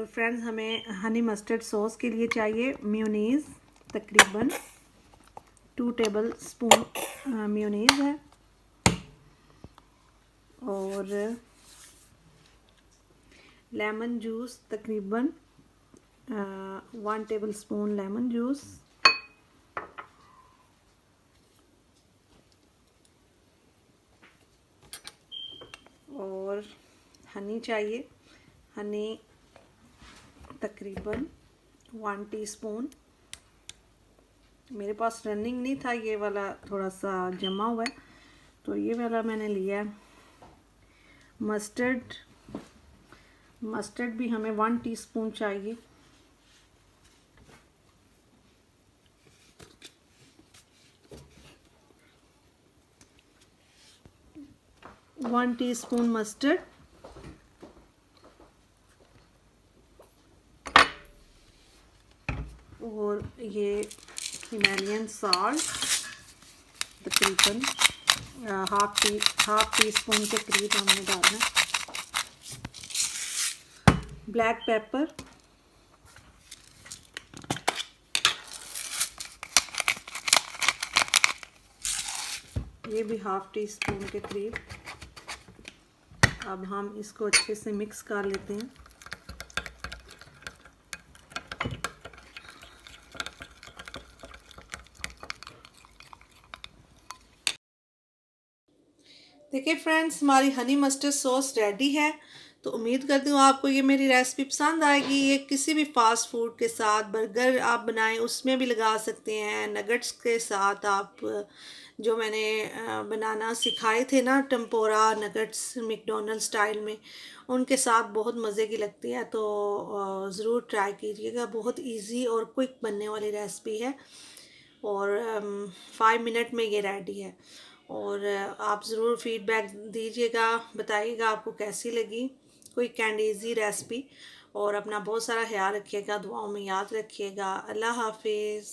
Friends, हमें honey mustard sauce के लिए चाहिए मेयोनीज़, तकरीबन 2 टेबल स्पून मेयोनीज़ है, और लेमन जूस तकरीबन 1 टेबल स्पून लेमन जूस, और हनी चाहिए। हनी तकरीबन 1 टीस्पून। मेरे पास रनिंग नहीं था, ये वाला थोड़ा सा जमा हुआ है तो ये वाला मैंने लिया है। मस्टर्ड भी हमें 1 टीस्पून चाहिए। वन टीस्पून मस्टर्ड, और ये हिमालयन सॉल्ट तकरीबन हाफ टी स्पून के करीब हमने डालना है। ब्लैक पेपर, ये भी हाफ टी स्पून के करीब। अब हम इसको अच्छे से मिक्स कर लेते हैं। देखिए फ्रेंड्स, हमारी हनी मस्टर्ड सॉस रेडी है। तो उम्मीद करती हूँ आपको ये मेरी रेसिपी पसंद आएगी। ये किसी भी फास्ट फूड के साथ, बर्गर आप बनाएं उसमें भी लगा सकते हैं, नगेट्स के साथ आप जो मैंने बनाना सिखाए थे ना, टेम्पोरा नगेट्स मैकडॉनल्ड स्टाइल में, उनके साथ बहुत मज़े की लगती है। तो ज़रूर ट्राई कीजिएगा। बहुत इजी और क्विक बनने वाली रेसिपी है, और 5 मिनट में ये रेडी है। और आप ज़रूर फीडबैक दीजिएगा, बताइएगा आपको कैसी लगी। Quick and easy recipe. और अपना बहुत सारा ख्याल रखिएगा, दुआओं में याद रखिएगा। अल्लाह हाफिज़।